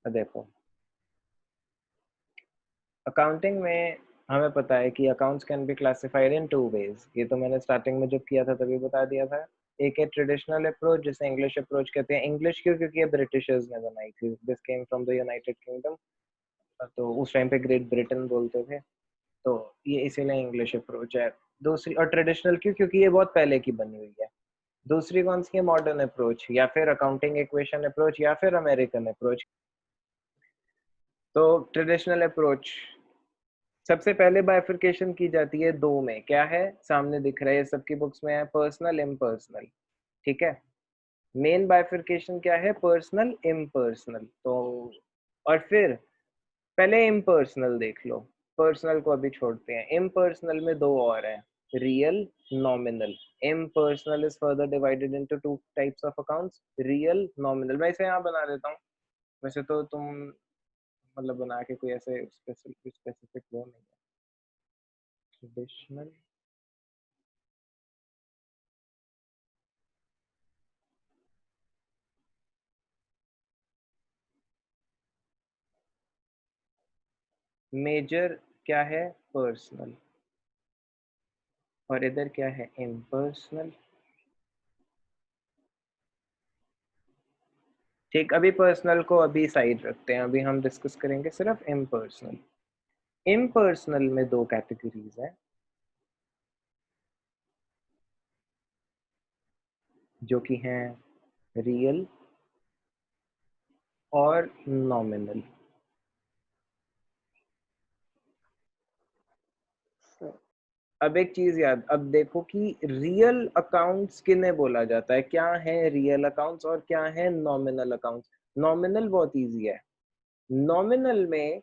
देखो, अकाउंटिंग में हमें पता है कि accounts can be classified in 2 ways. ये तो मैंने स्टार्टिंग में जब किया था तभी बता दिया था। एक है ट्रेडिशनल अप्रोच जिसे इंग्लिश अप्रोच कहते हैं। इंग्लिश क्यों? क्योंकि ये ब्रिटिशर्स ने बनाई थी। This came from the United kingdom. तो उस टाइम पे ग्रेट ब्रिटेन बोलते थे। तो ये इसीलिए इंग्लिश अप्रोच है। दूसरी और ट्रेडिशनल क्यों? क्योंकि ये बहुत पहले की बनी हुई है। दूसरी कौन सी है? मॉडर्न अप्रोच या फिर अकाउंटिंग इक्वेशन अप्रोच या फिर अमेरिकन अप्रोच। तो ट्रेडिशनल अप्रोच सबसे पहले बाइफरकेशन की जाती है दो में। क्या है? सामने दिख रहा है, सबकी बुक्स में है, पर्सनल इम्पर्सनल। ठीक है, मेन बाइफरकेशन क्या है? Personal impersonal. तो और फिर पहले इम्पर्सनल देख लो, पर्सनल को अभी छोड़ते हैं। इम्पर्सनल में दो और हैं, real, nominal. Impersonal is further divided into two types of accounts, real, nominal. मैं इसे यहाँ बना देता हूँ। वैसे तो तुम मतलब बना के कोई ऐसे स्पेसिफिक वो नहीं है। ट्रेडिशनल, मेजर क्या है? पर्सनल। और इधर क्या है? इम्पर्सनल। ठीक, अभी पर्सनल को अभी साइड रखते हैं। अभी हम डिस्कस करेंगे सिर्फ इम्पर्सनल। इम्पर्सनल में दो कैटेगरीज हैं जो कि हैं रियल और नॉमिनल। अब एक चीज याद, अब देखो कि रियल अकाउंट्स किन्हें बोला जाता है, क्या है रियल अकाउंट्स और क्या है नॉमिनल अकाउंट्स। नॉमिनल बहुत इजी है। नॉमिनल में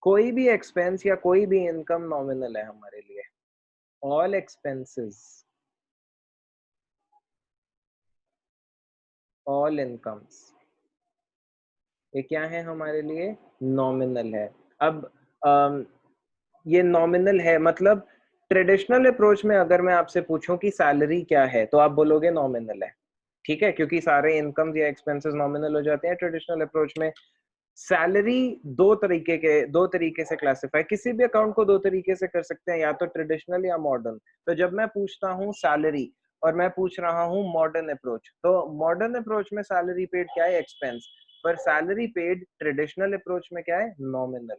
कोई भी एक्सपेंस या कोई भी इनकम नॉमिनल है हमारे लिए। ऑल एक्सपेंसेस, ऑल इनकम्स, ये क्या है हमारे लिए? नॉमिनल है। अब ये नॉमिनल है मतलब ट्रेडिशनल अप्रोच में अगर मैं आपसे पूछूं कि सैलरी क्या है तो आप बोलोगे नॉमिनल है। ठीक है, क्योंकि सारे इनकम्स या एक्सपेंसेस नॉमिनल हो जाते हैं ट्रेडिशनल अप्रोच में। सैलरी दो तरीके से क्लासिफाई, किसी भी अकाउंट को दो तरीके से कर सकते हैं, या तो ट्रेडिशनल या मॉडर्न। तो जब मैं पूछता हूँ सैलरी और मैं पूछ रहा हूँ मॉडर्न अप्रोच, तो मॉडर्न अप्रोच में सैलरी पेड क्या है? एक्सपेंस। पर सैलरी पेड ट्रेडिशनल अप्रोच में क्या है? नॉमिनल।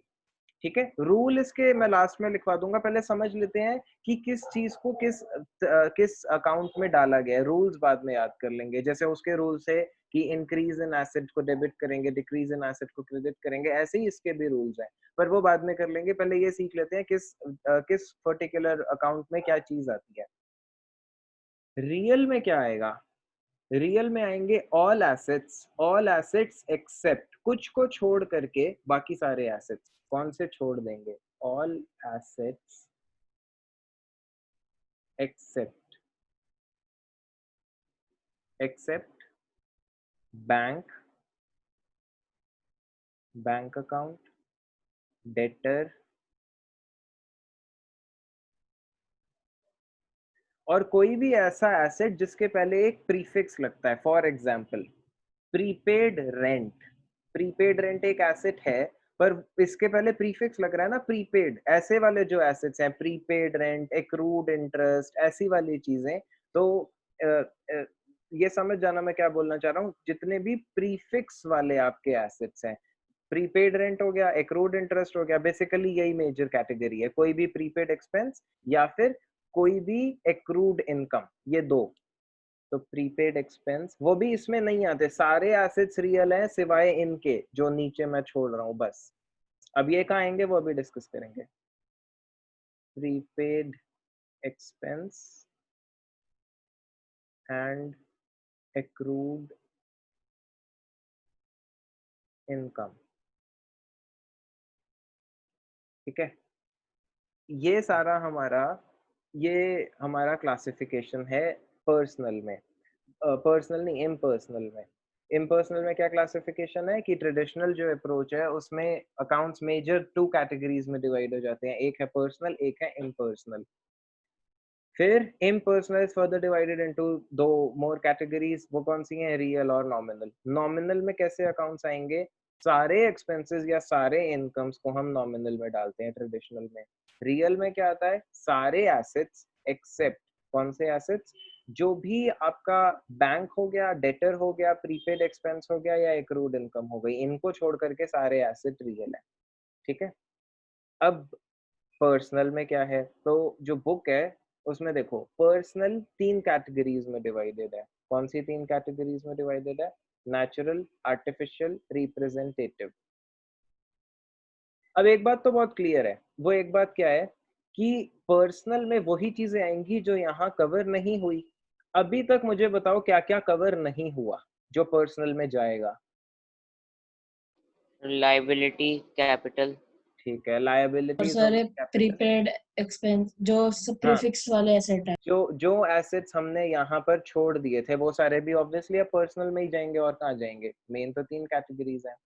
ठीक है, रूल इसके मैं लास्ट में लिखवा दूंगा। पहले समझ लेते हैं कि किस चीज को किस अकाउंट में डाला गया है। रूल्स बाद में याद कर लेंगे। जैसे उसके रूल्स है कि इंक्रीज इन एसेट को डेबिट करेंगे, डिक्रीज इन एसेट को क्रेडिट करेंगे, ऐसे ही इसके भी रूल्स हैं। पर वो बाद में कर लेंगे। पहले ये सीख लेते हैं किस पर्टिकुलर अकाउंट में क्या चीज आती है। रियल में क्या आएगा? रियल में आएंगे ऑल एसेट्स एक्सेप्ट, कुछ को छोड़ करके बाकी सारे एसेट्स। कौन से छोड़ देंगे? All assets except, except bank, bank account, debtor, और कोई भी ऐसा एसेट जिसके पहले एक प्रीफिक्स लगता है। For example prepaid rent. Prepaid rent एक एसेट है, पर इसके पहले प्रीफिक्स लग रहा है ना, प्रीपेड। ऐसे वाले जो एसेट्स हैं, प्रीपेड रेंट, एक्रूड इंटरेस्ट, ऐसी वाली चीजें। तो अ, अ, ये समझ जाना मैं क्या बोलना चाह रहा हूँ। जितने भी प्रीफिक्स वाले आपके एसेट्स हैं, प्रीपेड रेंट हो गया, एक्रूड इंटरेस्ट हो गया, बेसिकली यही मेजर कैटेगरी है। कोई भी प्रीपेड एक्सपेंस या फिर कोई भी एक्रूड इनकम, ये दो। तो प्रीपेड एक्सपेंस वो भी इसमें नहीं आते। सारे एसेट्स रियल हैं सिवाय इनके जो नीचे मैं छोड़ रहा हूँ बस। अब ये कहाँ आएंगे वो अभी डिस्कस करेंगे। Prepaid expense and accrued income. ठीक है, ये सारा हमारा क्लासिफिकेशन है पर्सनल में। पर्सनल नहीं, इम्पर्सनल में। इम्पर्सनल में क्या क्लासिफिकेशन है कि ट्रेडिशनल जो अप्रोच है उसमें अकाउंट्स मेजर टू कैटेगरीज में डिवाइड हो जाते हैं। एक है पर्सनल, एक है इम्पर्सनल। फिर impersonal is further divided into दो मोर कैटेगरीज। वो कौन सी हैं? रियल और नॉमिनल। नॉमिनल में कैसे अकाउंट्स आएंगे? सारे एक्सपेंसेस या सारे इनकम्स को हम नॉमिनल में डालते हैं ट्रेडिशनल में। रियल में क्या आता है, सारे एसेट्स एक्सेप्ट कौन से एसेट्स, जो भी आपका बैंक हो गया, डेटर हो गया, प्रीपेड एक्सपेंस हो गया या एक्रूड इनकम हो गई, इनको छोड़ करके सारे एसेट रियल है। ठीक है। अब पर्सनल में क्या है, तो जो बुक है उसमें देखो पर्सनल 3 कैटेगरीज में डिवाइडेड है। कौन सी 3 कैटेगरीज में डिवाइडेड है? Natural, artificial, representative. अब एक बात तो बहुत क्लियर है, वो एक बात क्या है कि पर्सनल में वही चीजें आएंगी जो यहाँ कवर नहीं हुई। अभी तक मुझे बताओ क्या क्या कवर नहीं हुआ जो पर्सनल में जाएगा। Liability, capital. ठीक है, और लायबिलिटीज हो सारे गई, कैपिटल। प्रीपेड एक्सपेंस जो हाँ, प्रीफिक्स वाले एसेट है। जो जो एसेट्स हमने यहाँ पर छोड़ दिए थे वो सारे भी ऑब्वियसली अब पर्सनल में ही जाएंगे, और कहाँ जाएंगे? मेन तो 3 कैटेगरीज हैं।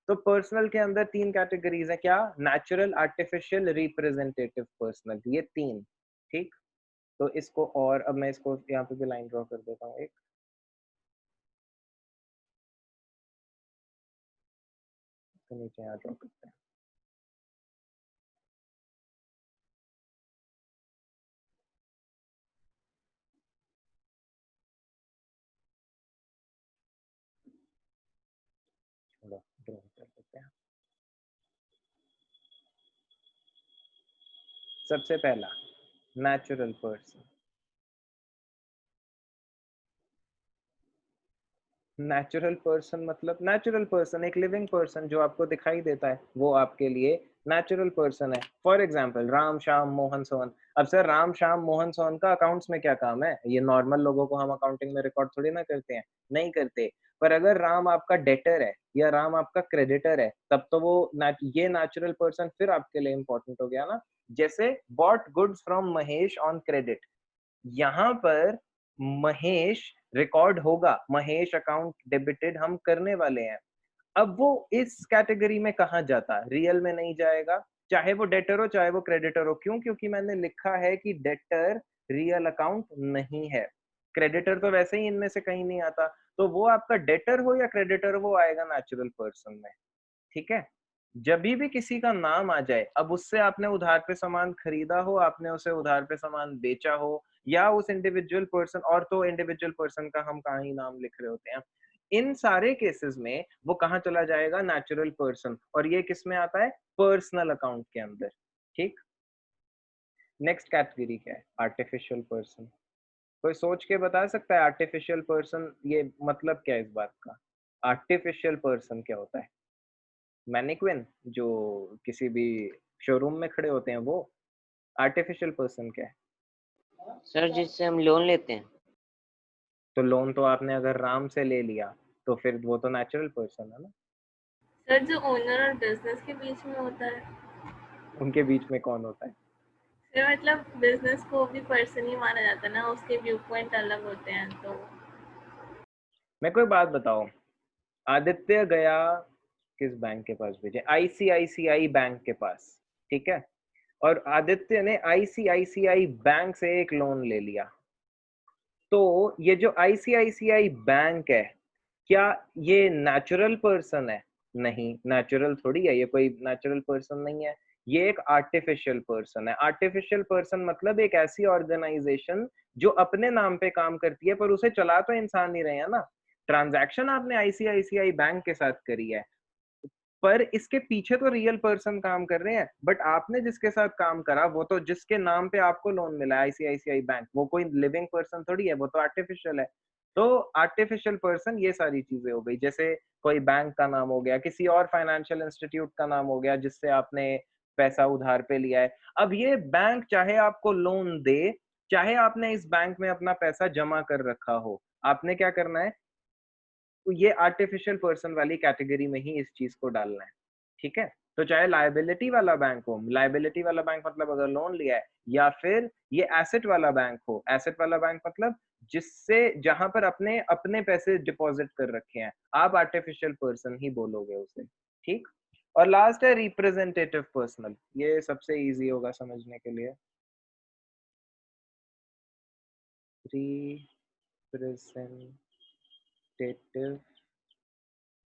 तो पर्सनल के अंदर 3 कैटेगरीज है, क्या? नेचुरल, आर्टिफिशियल, रिप्रेजेंटेटिव पर्सनल, ये 3। ठीक। तो इसको, और अब मैं इसको यहाँ पे भी लाइन ड्रॉ कर देता हूँ एक। तो नीचे यहाँ ड्रॉ करते हैं। चलो ड्रॉ कर देते हैं। सबसे पहला नेचुरल पर्सन। नेचुरल पर्सन मतलब नेचुरल पर्सन एक लिविंग पर्सन जो आपको दिखाई देता है, वो आपके लिए नेचुरल पर्सन है। For example Ram, Shyam, Mohan, Sohan. अब सर राम, श्याम, मोहन, सोहन का अकाउंट्स में क्या काम है? ये नॉर्मल लोगों को हम अकाउंटिंग में रिकॉर्ड थोड़ी ना करते हैं, नहीं करते। पर अगर राम आपका डेटर है या राम आपका क्रेडिटर है, तब तो वो ये नेचुरल पर्सन फिर आपके लिए इंपॉर्टेंट हो गया ना। जैसे bought goods from Mahesh on credit, यहाँ पर महेश रिकॉर्ड होगा, महेश अकाउंट डेबिटेड हम करने वाले हैं। अब वो इस कैटेगरी में कहा जाता है? रियल में नहीं जाएगा, चाहे वो डेटर हो चाहे वो क्रेडिटर हो। क्यों? क्योंकि मैंने लिखा है कि डेटर रियल अकाउंट नहीं है, क्रेडिटर तो वैसे ही इनमें से कहीं नहीं आता। तो वो आपका डेटर हो या क्रेडिटर, वो आएगा नेचुरल पर्सन में। ठीक है। जब भी किसी का नाम आ जाए, अब उससे आपने उधार पे सामान खरीदा हो, आपने उसे उधार पे सामान बेचा हो, या उस इंडिविजुअल पर्सन, और तो इंडिविजुअल पर्सन का हम कहाँ ही नाम लिख रहे होते हैं, इन सारे केसेस में वो कहाँ चला जाएगा? Natural person. और ये किस में आता है? पर्सनल अकाउंट के अंदर। ठीक। नेक्स्ट कैटेगरी क्या है? Artificial person. कोई सोच के बता सकता है आर्टिफिशियल पर्सन ये मतलब क्या है इस बात का? आर्टिफिशियल पर्सन क्या होता है? मैनिक्विन जो किसी भी शोरूम में खड़े होते हैं, वो आर्टिफिशियल पर्सन क्या है? सर जिससे हम लोन लेते हैं। तो लोन तो आपने अगर राम से ले लिया तो फिर वो तो नेचुरल पर्सन है ना। सर जो ओनर और बिजनेस के बीच में होता है। उनके बीच में कौन होता है? सर मतलब बिजनेस को भी पर्सन ही माना जाता है ना, उसके व्यू पॉइंट अलग होते हैं तो। मैं कोई बात बताओ, आदित्य गया किस बैंक के पास भेजे? आईसीआईसीआई बैंक के पास। ठीक है। और आदित्य ने आईसीआईसीआई बैंक से एक लोन ले लिया। तो ये जो आईसीआईसीआई बैंक है, क्या ये नेचुरल पर्सन है? नहीं, नेचुरल थोड़ी है, ये कोई नेचुरल पर्सन नहीं है। ये एक आर्टिफिशियल पर्सन है। आर्टिफिशियल पर्सन मतलब एक ऐसी ऑर्गेनाइजेशन जो अपने नाम पे काम करती है, पर उसे चला तो इंसान ही रहे हैं ना। ट्रांजैक्शन आपने आईसीआईसीआई बैंक के साथ करी है, पर इसके पीछे तो रियल पर्सन काम कर रहे हैं। बट आपने जिसके साथ काम करा, वो तो जिसके नाम पे आपको लोन मिला आईसीआईसीआई बैंक, वो कोई लिविंग पर्सन थोड़ी है, वो तो आर्टिफिशियल है। तो आर्टिफिशियल पर्सन ये सारी चीजें हो गई, जैसे कोई बैंक का नाम हो गया, किसी और फाइनेंशियल इंस्टीट्यूट का नाम हो गया जिससे आपने पैसा उधार पे लिया है। अब ये बैंक चाहे आपको लोन दे, चाहे आपने इस बैंक में अपना पैसा जमा कर रखा हो, आपने क्या करना है? तो ये आर्टिफिशियल पर्सन वाली कैटेगरी में ही इस चीज को डालना है। ठीक है। तो चाहे लायबिलिटी वाला बैंक हो, लायबिलिटी वाला बैंक मतलब अगर लोन लिया है, या फिर ये एसेट वाला बैंक हो, एसेट वाला बैंक मतलब जिससे जहां पर अपने अपने पैसे डिपॉजिट कर रखे हैं, आप आर्टिफिशियल पर्सन ही बोलोगे उसे। ठीक। और लास्ट है रिप्रेजेंटेटिव पर्सनल, ये सबसे इजी होगा समझने के लिए। रिप्रेजेंटेटिव,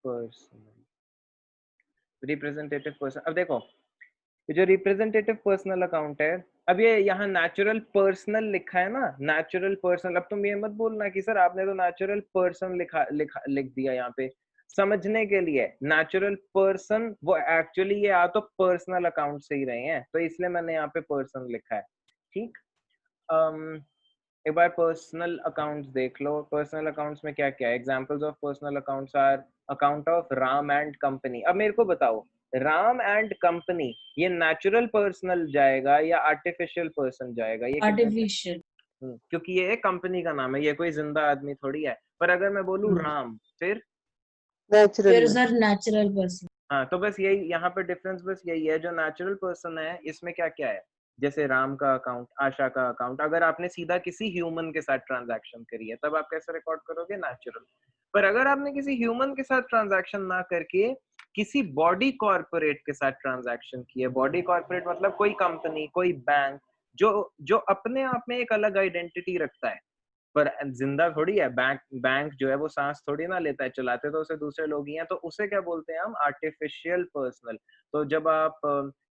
पर्सनल रिप्रेजेंटेटिव पर्सन, अब देखो ये जो रिप्रेजेंटेटिव पर्सनल अकाउंट है, अब ये यहाँ नेचुरल पर्सनल लिखा है ना, नेचुरल पर्सनल, अब तुम ये मत बोलना कि सर आपने तो नेचुरल पर्सन लिख दिया यहाँ पे, समझने के लिए नेचुरल पर्सन वो एक्चुअली ये आ तो पर्सनल अकाउंट से ही रहे हैं, तो इसलिए मैंने यहाँ पे पर्सन लिखा है, ठीक। एक बार पर्सनल अकाउंट्स देख लो, पर्सनल अकाउंट्स में क्या क्या है, examples of personal accounts are account of Ram and company. अब मेरे को बताओ राम एंड कंपनी ये नेचुरल पर्सनल जाएगा या आर्टिफिशियल पर्सन जाएगा, ये आर्टिफिशियल। क्योंकि ये एक कंपनी का नाम है, ये कोई जिंदा आदमी थोड़ी है। पर अगर मैं बोलूँ राम फिर फिर सर नेचुरल पर्सन। हाँ, तो बस यही यहाँ पे डिफरेंस बस यही है, जो नेचुरल पर्सन है इसमें क्या क्या है, जैसे राम का अकाउंट, आशा का अकाउंट, अगर आपने सीधा किसी ह्यूमन के साथ ट्रांजैक्शन करी है तब आप कैसे रिकॉर्ड करोगे, नेचुरल। पर अगर आपने किसी ह्यूमन के साथ ट्रांजैक्शन ना करके किसी बॉडी कॉर्पोरेट के साथ ट्रांजैक्शन की है, बॉडी कॉर्पोरेट मतलब कोई कंपनी, कोई बैंक जो जो अपने आप में एक अलग आइडेंटिटी रखता है, पर जिंदा थोड़ी है, बैंक जो है वो सांस थोड़ी ना लेता है, चलाते तो उसे दूसरे लोग ही हैं, तो उसे क्या बोलते हैं हम, आर्टिफिशियल पर्सनल। तो जब आप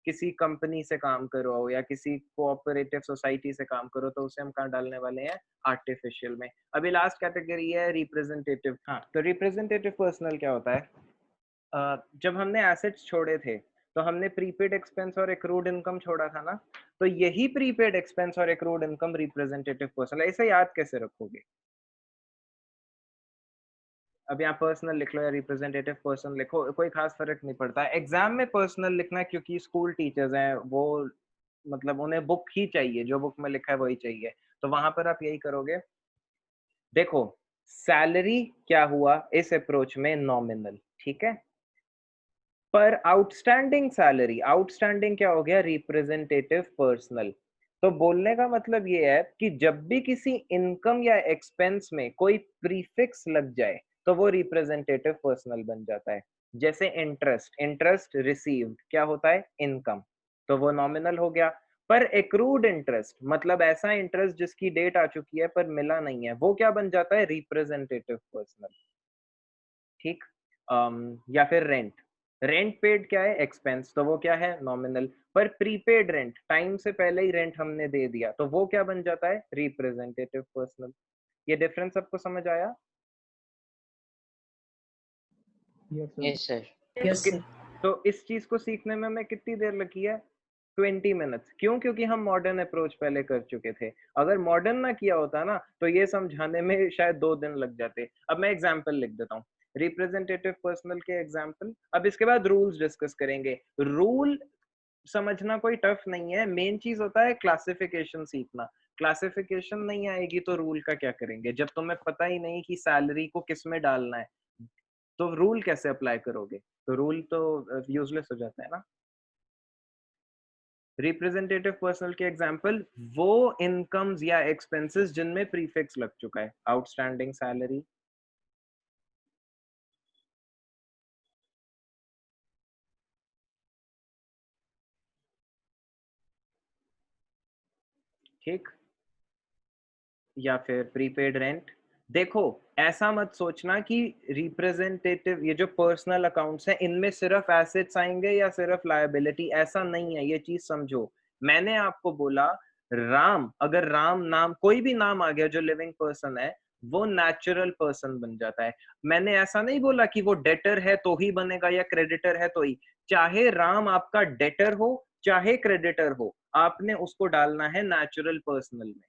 किसी कंपनी से काम करो या किसी कोऑपरेटिव सोसाइटी से काम करो तो उसे हम कहाँ डालने वाले हैं, आर्टिफिशियल में। अभी लास्ट कैटेगरी है रिप्रेजेंटेटिव। हाँ, तो रिप्रेजेंटेटिव पर्सनल क्या होता है, जब हमने एसेट्स छोड़े थे तो हमने प्रीपेड एक्सपेंस और एक्रूड इनकम छोड़ा था ना, तो यही प्रीपेड एक्सपेंस और एक्रूड इनकम रिप्रेजेंटेटिव पर्सनल है। इसे याद कैसे रखोगे, अब यहाँ पर्सनल लिख लो या रिप्रेजेंटेटिव पर्सन लिखो, कोई खास फर्क नहीं पड़ता। एग्जाम में पर्सनल लिखना है क्योंकि स्कूल टीचर्स हैं, वो मतलब उन्हें बुक ही चाहिए, जो बुक में लिखा है वही चाहिए, तो वहां पर आप यही करोगे। देखो सैलरी क्या हुआ इस अप्रोच में, नॉमिनल, ठीक है। पर आउटस्टैंडिंग सैलरी, आउटस्टैंडिंग क्या हो गया, रिप्रेजेंटेटिव पर्सनल। तो बोलने का मतलब ये है कि जब भी किसी इनकम या एक्सपेंस में कोई प्रीफिक्स लग जाए तो वो रिप्रेजेंटेटिव पर्सनल बन जाता है। जैसे इंटरेस्ट, इंटरेस्ट रिसीव्ड क्या होता है, इनकम, तो वो नॉमिनल हो गया। पर एक्रूड इंटरेस्ट मतलब ऐसा इंटरेस्ट जिसकी डेट आ चुकी है पर मिला नहीं है, वो क्या बन जाता है, रिप्रेजेंटेटिव पर्सनल, ठीक। या फिर रेंट, रेंट पेड क्या है, एक्सपेंस, तो वो क्या है, नॉमिनल। पर प्रीपेड रेंट, टाइम से पहले ही रेंट हमने दे दिया, तो वो क्या बन जाता है, रिप्रेजेंटेटिव पर्सनल। ये डिफरेंस सबको समझ आया? Yes sir. Yes sir. तो इस चीज को सीखने में हमें कितनी देर लगी है, 20 मिनट्स। क्यों, क्योंकि हम मॉडर्न अप्रोच पहले कर चुके थे। अगर मॉडर्न ना किया होता ना तो ये समझाने में शायद 2 दिन लग जाते। अब मैं एग्जांपल लिख देता हूँ, रिप्रेजेंटेटिव पर्सनल के एग्जांपल। अब इसके बाद रूल्स डिस्कस करेंगे। रूल समझना कोई टफ नहीं है, मेन चीज होता है क्लासिफिकेशन सीखना। क्लासिफिकेशन नहीं आएगी तो रूल का क्या करेंगे, जब तुम्हें पता ही नहीं कि सैलरी को किस में डालना है तो रूल कैसे अप्लाई करोगे, तो रूल तो यूजलेस हो जाता है ना। रिप्रेजेंटेटिव पर्सनल के एग्जांपल, वो इनकम्स या एक्सपेंसेस जिनमें प्रीफिक्स लग चुका है, आउटस्टैंडिंग सैलरी, ठीक, या फिर प्रीपेड रेंट। देखो ऐसा मत सोचना कि रिप्रेजेंटेटिव ये जो पर्सनल अकाउंट्स हैं इनमें सिर्फ एसेट्स आएंगे या सिर्फ लायबिलिटी, ऐसा नहीं है, ये चीज समझो। मैंने आपको बोला राम, अगर राम नाम कोई भी नाम आ गया जो लिविंग पर्सन है वो नेचुरल पर्सन बन जाता है। मैंने ऐसा नहीं बोला कि वो डेटर है तो ही बनेगा या क्रेडिटर है तो ही, चाहे राम आपका डेटर हो चाहे क्रेडिटर हो, आपने उसको डालना है नेचुरल पर्सनल में,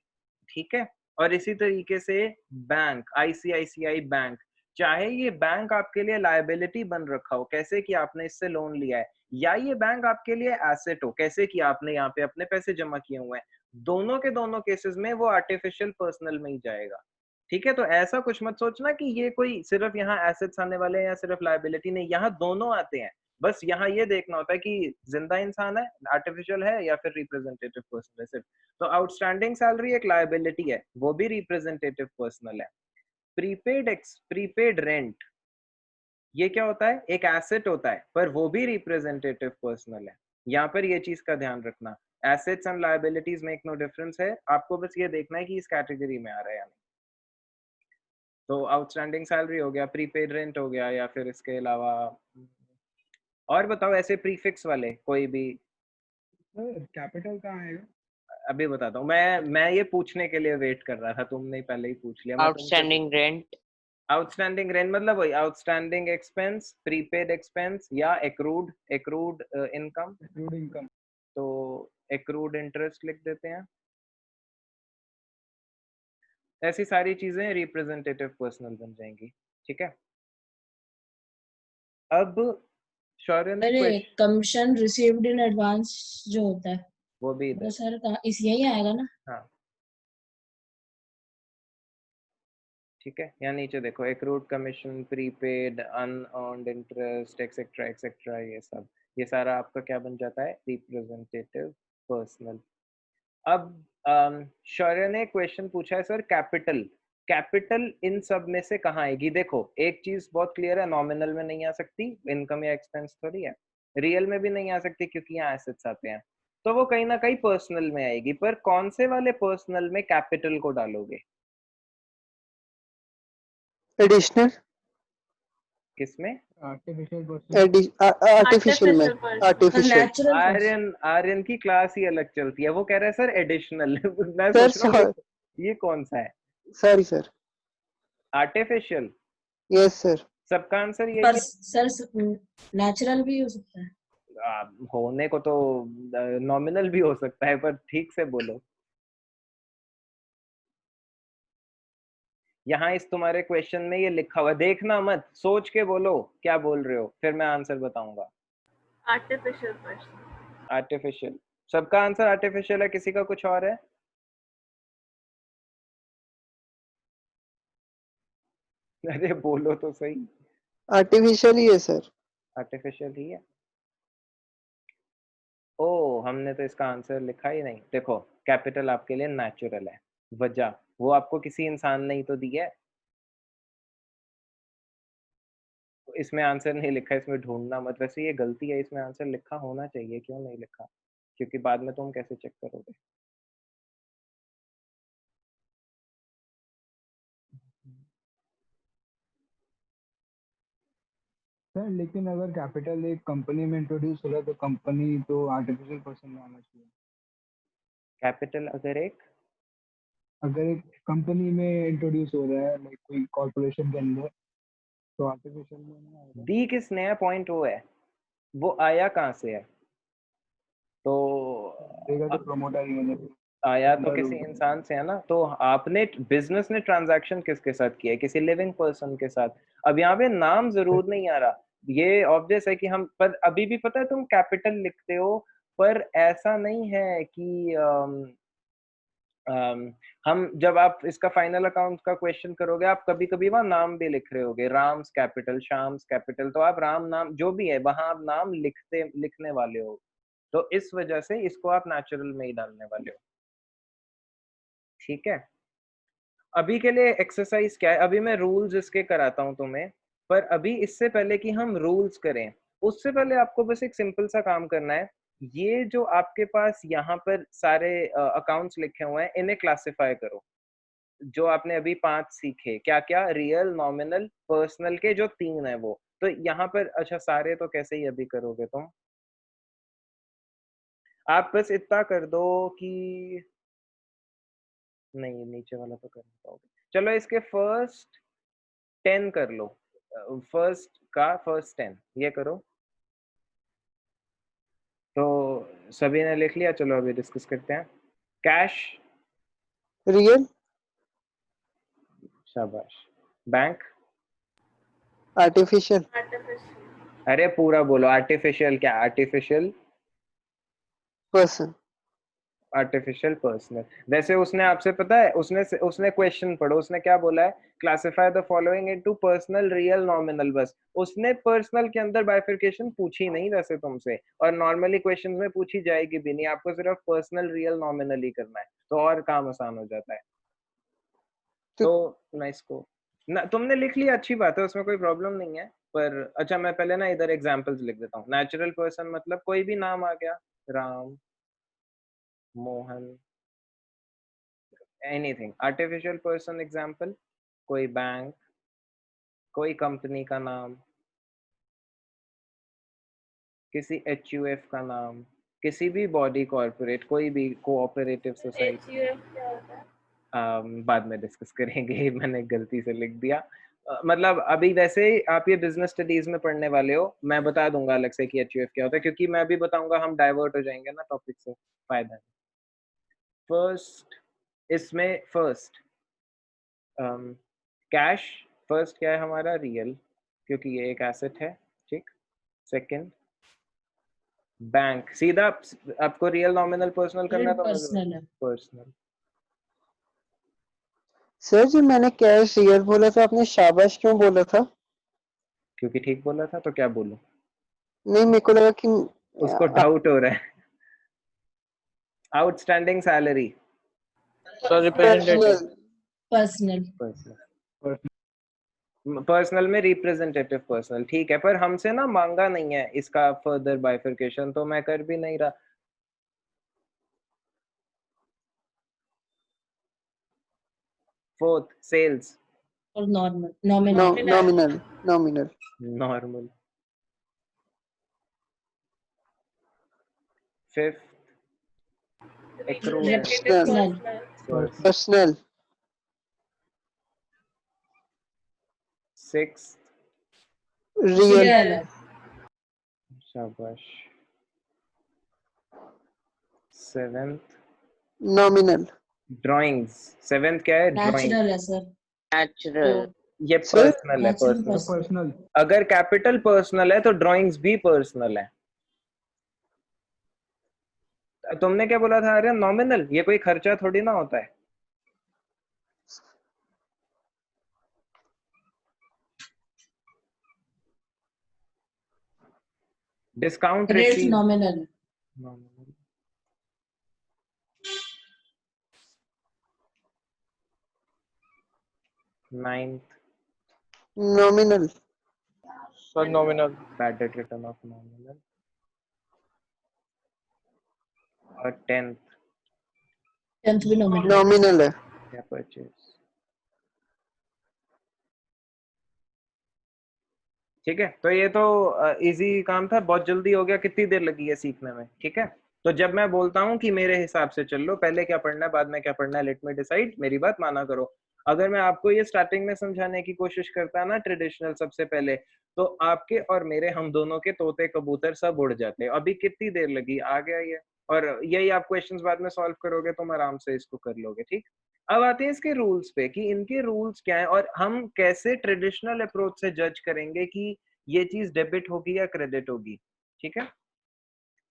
ठीक है। और इसी तरीके से बैंक, आईसीआईसीआई बैंक, चाहे ये बैंक आपके लिए लायबिलिटी बन रखा हो, कैसे कि आपने इससे लोन लिया है, या ये बैंक आपके लिए एसेट हो, कैसे कि आपने यहाँ पे अपने पैसे जमा किए हुए हैं, दोनों के दोनों केसेस में वो आर्टिफिशियल पर्सनल में ही जाएगा, ठीक है। तो ऐसा कुछ मत सोचना कि ये कोई सिर्फ यहाँ एसेट्स आने वाले हैं या सिर्फ लायबिलिटी, नहीं, यहाँ दोनों आते हैं। बस यहाँ ये देखना होता है कि जिंदा इंसान है, आर्टिफिशियल है, या फिर रिप्रेजेंटेटिव पर्सन है सिर्फ। तो आउटस्टैंडिंग सैलरी एक लायबिलिटी है, वो भी रिप्रेजेंटेटिव पर्सनल है। प्रीपेड रेंट ये क्या होता है, एक एसेट होता है पर वो भी रिप्रेजेंटेटिव पर्सनल है। यहाँ पर ये चीज का ध्यान रखना, एसेट्स एंड लायबिलिटीज में एक नो डिफरेंस है, आपको बस ये देखना है कि इस कैटेगरी में आ रहा है या नहीं। तो आउटस्टैंडिंग सैलरी हो गया, प्रीपेड रेंट हो गया, या फिर इसके अलावा और बताओ ऐसे प्रीफिक्स वाले कोई भी। कैपिटल कहाँ आएगा? अभी बताता हूँ, मैं ये पूछने के लिए वेट कर रहा था, तुमने पहले ही पूछ लिया। मैं तुमसे आउटस्टैंडिंग रेंट। आउटस्टैंडिंग रेंट मतलब वही आउटस्टैंडिंग एक्सपेंस, प्रीपेड एक्सपेंस या एक्रूड इनकम। Accrued income. तो एक्रूड इंटरेस्ट लिख देते हैं। ऐसी सारी चीजें रिप्रेजेंटेटिव पर्सनल बन जाएंगी। ठीक है, अब शौर्य ने अरे कमीशन रिसीव्ड इन एडवांस जो होता है वो भी वो इधर। सर कहाँ इस यही आएगा ना? हाँ ठीक है, यहाँ नीचे देखो accrued commission, prepaid, unearned interest etcetera etcetera, ये सारा आपका क्या बन जाता है, रिप्रेजेंटेटिव पर्सनल। अब शौर्य ने क्वेश्चन पूछा है सर कैपिटल, कैपिटल इन सब में से कहाँ आएगी। देखो एक चीज बहुत क्लियर है, नॉमिनल में नहीं आ सकती, इनकम या एक्सपेंस थोड़ी है, रियल में भी नहीं आ सकती क्योंकि यहाँ एसेट्स आते हैं, तो वो कहीं ना कहीं पर्सनल में आएगी। पर कौन से वाले पर्सनल में कैपिटल को डालोगे? एडिशनल। किसमें? आर्टिफिशियल में। आर्टिफिशियल। नेचुरल आर्यन की क्लास ही अलग चलती है, वो कह रहा है सर एडिशनल मैं सर सोच रहा हूँ ये कौन सा है? Sorry sir. Artificial. Yes sir. सबका आंसर यही पर है। सर नेचुरल भी हो सकता है। होने को तो नॉमिनल भी हो सकता है, पर ठीक से बोलो। यहाँ इस तुम्हारे क्वेश्चन में ये लिखा हुआ, देखना मत, सोच के बोलो क्या बोल रहे हो, फिर मैं आंसर बताऊंगा। Artificial person. आर्टिफिशियल, सबका आंसर आर्टिफिशियल है, किसी का कुछ और है? अरे बोलो तो सही। आर्टिफिशियल ही है सर। आर्टिफिशियल ही है। ओ हमने तो इसका आंसर लिखा ही नहीं। देखो कैपिटल आपके लिए नेचुरल है, वजह वो आपको किसी इंसान ने ही तो दी है। इसमें आंसर नहीं लिखा, इसमें ढूंढना मत, वैसे ये गलती है, इसमें आंसर लिखा होना चाहिए, क्यों नहीं लिखा? क्योंकि बाद में तुम कैसे चेक करोगे? सर लेकिन अगर कैपिटल एक कंपनी में इंट्रोड्यूस हो रहा है तो कंपनी तो आर्टिफिशियल पर्सन में आना चाहिए। कैपिटल अगर एक कंपनी में इंट्रोड्यूस हो रहा है लाइक कोई कॉर्पोरेशन के अंदर तो आर्टिफिशियल में नहीं आएगा। दी किसने है, पॉइंट वो है, वो आया कहाँ से है? तो देगा तो प्रमोटर ही है। आया तो किसी इंसान से है ना, तो आपने बिजनेस ने ट्रांजैक्शन किसके साथ किया है? किसी लिविंग पर्सन के साथ। अब यहाँ पे नाम जरूर नहीं आ रहा, ये ऑब्वियस है कि हम, पर अभी भी पता है तुम कैपिटल लिखते हो, पर ऐसा नहीं है कि हम जब आप इसका फाइनल अकाउंट का क्वेश्चन करोगे, आप कभी कभी वहाँ नाम भी लिख रहे होगे, राम्स कैपिटल, शाम्स कैपिटल, तो आप राम नाम जो भी है वहां आप नाम लिखने वाले हो, तो इस वजह से इसको आप नेचुरल में ही डालने वाले हो। ठीक है, अभी के लिए एक्सरसाइज क्या है, अभी मैं रूल्स इसके कराता हूँ तुम्हें, पर अभी इससे पहले कि हम रूल्स करें, उससे पहले आपको बस एक सिंपल सा काम करना है। ये जो आपके पास यहाँ पर सारे अकाउंट्स लिखे हुए हैं, इन्हें क्लासिफाई करो। जो आपने अभी 5 सीखे, क्या क्या, रियल, नॉमिनल, पर्सनल के जो 3 है वो, तो यहाँ पर अच्छा सारे तो कैसे ही अभी करोगे तुम, आप बस इतना कर दो कि नहीं नीचे वाला तो कर नहीं पाओगे, चलो इसके फर्स्ट 10 कर लो, फर्स्ट 10 ये करो। तो सभी ने लिख लिया, चलो अभी डिस्कस करते हैं। कैश, रियल, शाबाश। Bank, artificial. आर्टिफिशियल। अरे पूरा बोलो, आर्टिफिशियल क्या, आर्टिफिशियल पर्सन। Artificial personal. वैसे उसने आपसे पता है, उसने क्वेश्चन पढ़ो, उसने क्या बोला है, classify the following into personal, real, nominal, बस उसने पर्सनल के अंदर बाइफिकेशन पूछी नहीं वैसे तुमसे, और नॉर्मली क्वेश्चंस में पूछी जाएगी भी नहीं, आपको सिर्फ पर्सनल, रियल, नॉमिनल ही करना है, तो और काम आसान हो जाता है। तो मैं इसको ना, तुमने लिख लिया अच्छी बात है, उसमें कोई प्रॉब्लम नहीं है, पर अच्छा मैं पहले ना इधर एग्जांपल्स लिख देता हूँ। नेचुरल पर्सन मतलब कोई भी नाम आ गया, Ram, Mohan, anything. Artificial person example, कोई बैंक, कोई कंपनी का नाम, किसी HUF का नाम, किसी भी बॉडी कॉर्पोरेट, कोई भी कोऑपरेटिव सोसाइटी। HUF क्या होता है? बाद में डिस्कस करेंगे। मैंने गलती से लिख दिया। मतलब अभी वैसे आप ये बिजनेस स्टडीज में पढ़ने वाले हो, मैं बता दूंगा अलग से कि HUF क्या होता है, क्योंकि मैं अभी बताऊंगा हम डाइवर्ट हो जाएंगे ना टॉपिक से, फायदा नहीं। फर्स्ट, इसमें फर्स्ट कैश, फर्स्ट क्या है हमारा, रियल, क्योंकि ये एक एसेट है, ठीक। सेकंड बैंक, सीधा आपको रियल नॉमिनल पर्सनल करना है तो पर्सनल है। पर्सनल। सर जी मैंने कैश रियल बोला था, आपने शाबाश क्यों बोला था? क्योंकि ठीक बोला था, तो क्या बोलूं? नहीं मेरे को लगा कि उसको डाउट हो रहा है। Outstanding salary, sir representative. Personal personal, personal में रिप्रेजेंटेटिव पर्सनल, ठीक है, पर हमसे ना मांगा नहीं है इसका फर्दर बाइफिकेशन, तो मैं कर भी नहीं रहा। फोर्थ सेल्स, और normal nominal. Nominal nominal normal. Fifth accrual, Representative personal personal. Personal sixth real real है। शाबाश। सेवेंथ नॉमिनल ड्राइंग्स, सेवेंथ क्या है, ड्राइंग, नेचुरल है सर। नेचुरल। ये सर पर्सनल है, नेचुरल पर्सनल। पर्सनल अगर कैपिटल पर्सनल है तो ड्राइंग्स भी पर्सनल है। तुमने क्या बोला था, अरे नॉमिनल, ये कोई खर्चा थोड़ी ना होता है। डिस्काउंट रेट रिसीव, नॉमिनल है। Nominal. Ninth nominal sir nominal. Bad debt return of nominal. और टेंथ टेंथ भी नॉमिनल। नॉमिनल है। क्या, परचेज। ठीक है, तो ये तो इजी काम था, बहुत जल्दी हो गया, कितनी देर लगी है सीखने में, ठीक है। तो जब मैं बोलता हूँ कि मेरे हिसाब से चल लो, पहले क्या पढ़ना है बाद में क्या पढ़ना है, लेट मी डिसाइड, मेरी बात माना करो। अगर मैं आपको ये स्टार्टिंग में समझाने की कोशिश करता ना ट्रेडिशनल सबसे पहले, तो आपके और मेरे, हम दोनों के तोते कबूतर सब उड़ जाते। अभी कितनी देर लगी, आ गया ये। और यही आप क्वेश्चंस बाद में सॉल्व करोगे, तुम आराम से इसको कर लोगे, ठीक। अब आते हैं इसके रूल्स पे कि इनके रूल्स क्या है, और हम कैसे ट्रेडिशनल अप्रोच से जज करेंगे कि ये चीज डेबिट होगी या क्रेडिट होगी, ठीक है।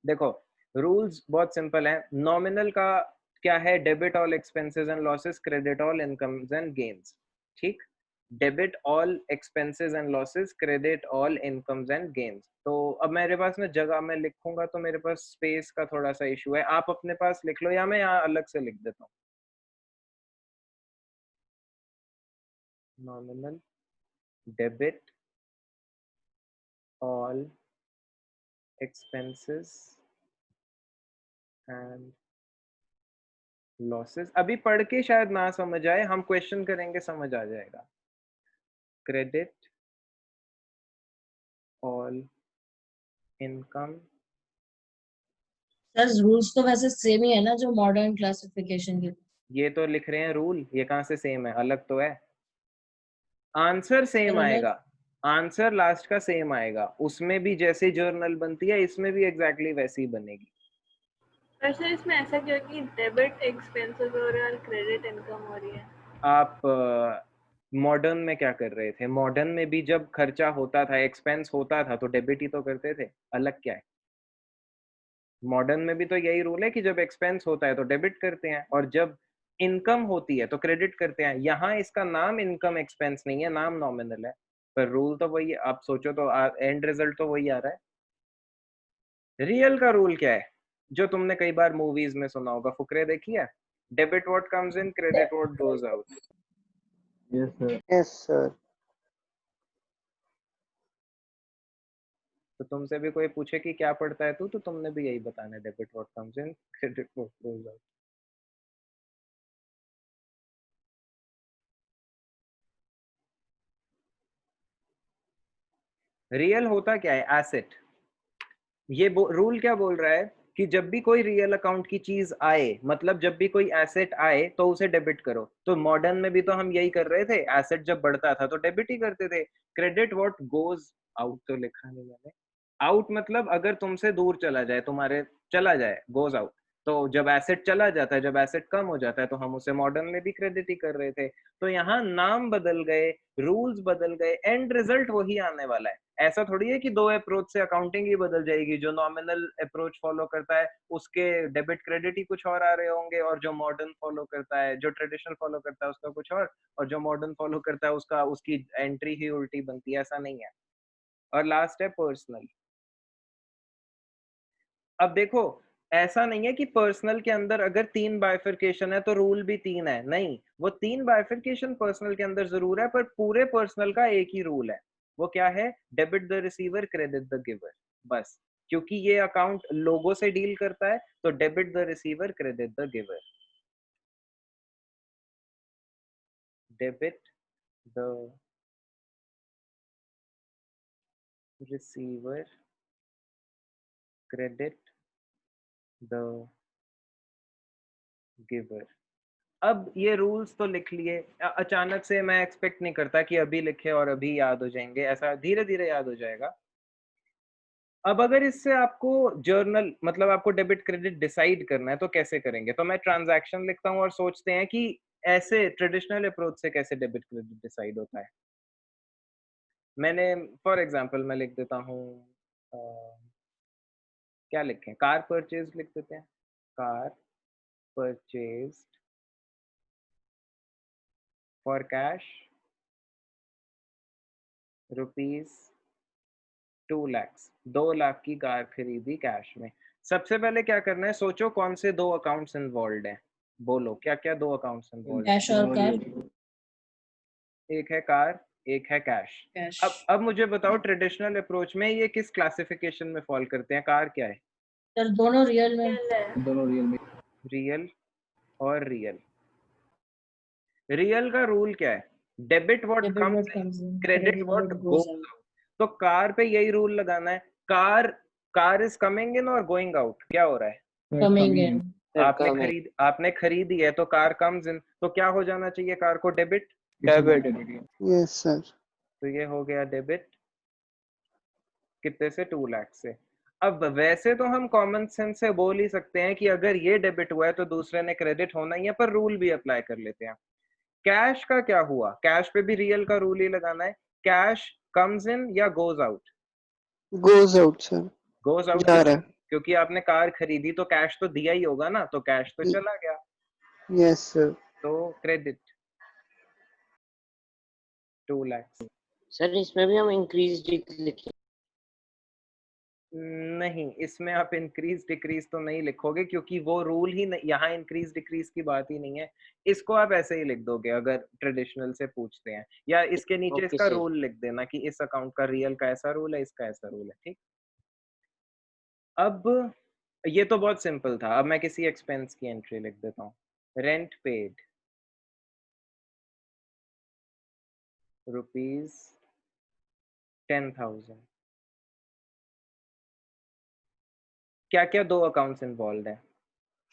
देखो, रूल्स बहुत सिंपल है। नॉमिनल का क्या है, debit all expenses and losses, credit all incomes and gains, ठीक। Debit all expenses and losses, credit all incomes and gains. तो अब मेरे पास ना जगह में लिखूंगा तो मेरे पास स्पेस का थोड़ा सा इशू है, आप अपने पास लिख लो या मैं यहाँ अलग से लिख देता हूँ। Nominal, debit all expenses and losses। अभी पढ़ के शायद ना समझ आए, हम क्वेश्चन करेंगे समझ आ जाएगा। Credit all income, sir rules तो वैसे सेम ही है ना जो मॉडर्न क्लासिफिकेशन के। ये तो लिख रहे हैं रूल, ये कहाँ से सेम है, अलग तो है। आंसर सेम आएगा, आंसर लास्ट का सेम आएगा, उसमें भी जैसे जर्नल बनती है इसमें भी एग्जैक्टली वैसी ही बनेगी। पर सर इसमें ऐसा क्यों कि डेबिट एक्सपेंसेस हो रहे हैं और क्रेडिट इनकम हो रही है? आप मॉडर्न में क्या कर रहे थे, मॉडर्न में भी जब खर्चा होता था, एक्सपेंस होता था, तो डेबिट ही तो करते थे, अलग क्या है। मॉडर्न में भी तो यही रूल है कि जब एक्सपेंस होता है तो डेबिट करते हैं, और जब इनकम होती है तो क्रेडिट करते हैं। यहाँ इसका नाम इनकम एक्सपेंस नहीं है, नाम नॉमिनल है, पर रूल तो वही है। आप सोचो तो एंड रिजल्ट तो वही आ रहा है। रियल का रूल क्या है, जो तुमने कई बार मूवीज में सुना होगा, फुकरे देखी है, debit what comes in, credit what goes out. Yes sir. Yes sir. तो तुमसे भी कोई पूछे कि क्या पढ़ता है तू, तो तुमने भी यही बताना है, debit what comes in, credit what goes out. Real होता क्या है, एसेट, ये रूल क्या बोल रहा है कि जब भी कोई रियल अकाउंट की चीज आए, मतलब जब भी कोई एसेट आए तो उसे डेबिट करो। तो मॉडर्न में भी तो हम यही कर रहे थे, एसेट जब बढ़ता था तो डेबिट ही करते थे। क्रेडिट व्हाट गोज आउट तो लिखा नहीं मैंने। आउट मतलब अगर तुमसे दूर चला जाए, तुम्हारे चला जाए, गोज आउट। तो जब एसेट चला जाता है, जब एसेट कम हो जाता है, तो हम उसे मॉडर्न में भी क्रेडिट ही कर रहे थे। तो यहाँ नाम बदल गए, रूल्स बदल गए, एंड रिजल्ट वही आने वाला है। ऐसा थोड़ी है कि दो अप्रोच से अकाउंटिंग ही बदल जाएगी। जो नॉमिनल अप्रोच फॉलो करता है उसके डेबिट क्रेडिट ही कुछ और आ रहे होंगे, और जो मॉडर्न फॉलो करता है, जो ट्रेडिशनल फॉलो करता है उसका कुछ और जो मॉडर्न फॉलो करता है उसका, उसकी एंट्री ही उल्टी बनती है। ऐसा नहीं है। और लास्ट है पर्सनल। अब देखो, ऐसा नहीं है कि पर्सनल के अंदर अगर 3 बाइफरकेशन है तो रूल भी 3 है। नहीं, वो 3 बाइफरकेशन पर्सनल के अंदर जरूर है, पर पूरे पर्सनल का एक ही रूल है। वो क्या है? Debit the receiver, credit the giver. बस, क्योंकि ये अकाउंट लोगों से डील करता है, तो debit the receiver, credit the giver. Debit the receiver, credit the giver. अब ये रूल्स तो लिख लिए, अचानक से मैं एक्सपेक्ट नहीं करता कि अभी लिखे और अभी याद हो जाएंगे। ऐसा धीरे धीरे याद हो जाएगा। अब अगर इससे आपको जर्नल, मतलब आपको डेबिट क्रेडिट डिसाइड करना है तो कैसे करेंगे? तो मैं ट्रांजैक्शन लिखता हूँ और सोचते हैं कि ऐसे ट्रेडिशनल अप्रोच से कैसे डेबिट क्रेडिट डिसाइड होता है। मैंने फॉर एग्जांपल मैं लिख देता हूँ, क्या लिखें? कार परचेज लिख देते हैं। Car purchase for cash rupees 2 lakh. 2 lakh की कार खरीदी कैश में। सबसे पहले क्या करना है? सोचो कौन से 2 अकाउंट्स इन्वॉल्व हैं। बोलो क्या क्या 2 अकाउंट्स इन्वॉल्व हैं? कैश और कार। एक है कार, एक है कैश। कैश। अब मुझे बताओ, ट्रेडिशनल अप्रोच में ये किस क्लासिफिकेशन में फॉल करते हैं? कार क्या है? सर दोनों रियल में। रियल है। दोनों रियल में। रियल और रियल। रियल का रूल क्या है? Debit what debit comes what in, comes in, credit credit what what goes goes out. Out. तो कार पे यही रूल लगाना है। Car car is coming in और गोइंग आउट। क्या हो रहा है? Coming in. आपने खरीदी है तो कार कम्स इन, तो क्या हो जाना चाहिए कार को? डेबिट। डेबिट। Yes sir. तो ये हो गया डेबिट। कितने से? 2 लाख से। अब वैसे तो हम कॉमन सेंस से बोल ही सकते हैं कि अगर ये डेबिट हुआ है तो दूसरे ने क्रेडिट होना ही है, पर रूल भी अप्लाई कर लेते हैं। कैश का क्या हुआ? कैश पे भी रियल का रूल ही लगाना है। कैश कम्स इन या goes out? Goes out sir. Goes out जा रहा है। क्योंकि आपने कार खरीदी तो कैश तो दिया ही होगा ना, तो कैश तो चला गया, यस सर। तो क्रेडिट 2 लाख। सर इसमें भी हम इंक्रीज लिखें? नहीं, इसमें आप इंक्रीज डिक्रीज तो नहीं लिखोगे, क्योंकि वो रूल ही नहीं, यहाँ इंक्रीज डिक्रीज की बात ही नहीं है। इसको आप ऐसे ही लिख दोगे अगर ट्रेडिशनल से पूछते हैं, या इसके नीचे ओके इसका सर। रूल लिख देना कि इस अकाउंट का रियल का ऐसा रूल है, इसका ऐसा रूल है। ठीक। अब ये तो बहुत सिंपल था। अब मैं किसी एक्सपेंस की एंट्री लिख देता हूँ। Rent paid ₹10,000। क्या क्या 2 अकाउंट्स इन्वॉल्व है?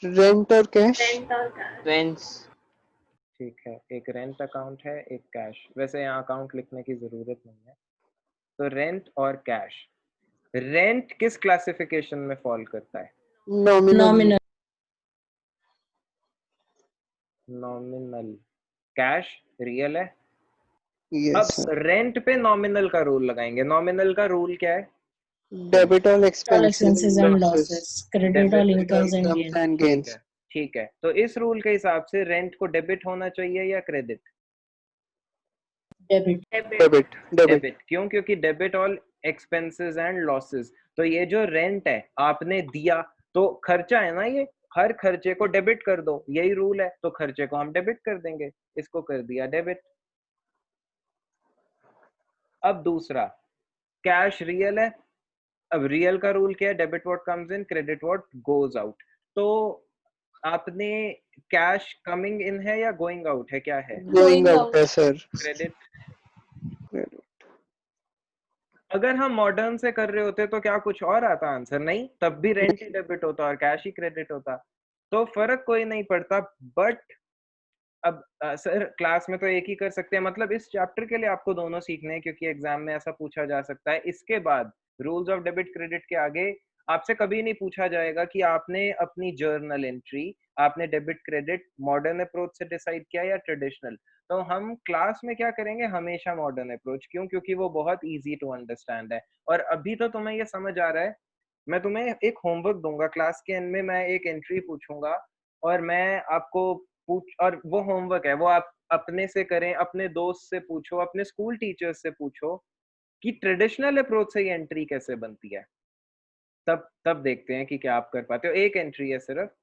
रेंट और कैश। रेंट और कार। ट्वेंस। ठीक है, एक रेंट अकाउंट है, एक कैश। वैसे यहाँ अकाउंट लिखने की जरूरत नहीं है। तो रेंट और कैश। रेंट किस क्लासिफिकेशन में फॉल करता है? Nominal. Nominal. Nominal. Cash real है। अब यस सर। रेंट पे नॉमिनल का रूल लगाएंगे। नॉमिनल का रूल क्या है? Debit all All expenses expenses and and losses. losses. Credit all debit incomes and incomes gains. And ठीक गेन्स। है, ठीक है। तो इस रूल के हिसाब से रेंट को डेबिट होना चाहिए या credit? Debit. Debit. Debit. Debit. Debit. क्यों? क्योंकि debit all expenses and losses. तो ये जो रेंट है आपने दिया, तो खर्चा है ना, ये हर खर्चे को डेबिट कर दो, यही रूल है। तो खर्चे को हम डेबिट कर देंगे, इसको कर दिया डेबिट। अब दूसरा, कैश रियल है। अब रियल का रूल क्या है? Debit what comes in, credit what goes out. तो आपने कैश कमिंग इन है या गोइंग आउट है? क्या है? गोइंग आउट है सर। क्रेडिट। अगर हम मॉडर्न से कर रहे होते तो क्या कुछ और आता आंसर? नहीं, तब भी रेंट ही डेबिट होता और कैश ही क्रेडिट होता, तो फर्क कोई नहीं पड़ता। बट अब सर क्लास में तो एक ही कर सकते हैं, मतलब इस चैप्टर के लिए आपको दोनों सीखने हैं क्योंकि एग्जाम में ऐसा पूछा जा सकता है। इसके बाद रूल्स ऑफ डेबिट क्रेडिट के आगे आपसे कभी नहीं पूछा जाएगा कि आपने अपनी जर्नल एंट्री, आपने डेबिट क्रेडिट मॉडर्न अप्रोच से डिसाइड किया या ट्रेडिशनल। तो हम क्लास में क्या करेंगे, हमेशा मॉडर्न अप्रोच। क्यों? क्योंकि वो बहुत इजी टू अंडरस्टैंड है। और अभी तो तुम्हें ये समझ आ रहा है, मैं तुम्हें एक होमवर्क दूंगा क्लास के एंड में, मैं एक एंट्री पूछूंगा और मैं आपको पूछ, और वो होमवर्क है, वो आप अपने से करें, अपने दोस्त से पूछो, अपने स्कूल टीचर्स से पूछो कि ट्रेडिशनल अप्रोच से ये एंट्री कैसे बनती है। तब तब देखते हैं कि क्या आप कर पाते हो। एक एंट्री है सिर्फ।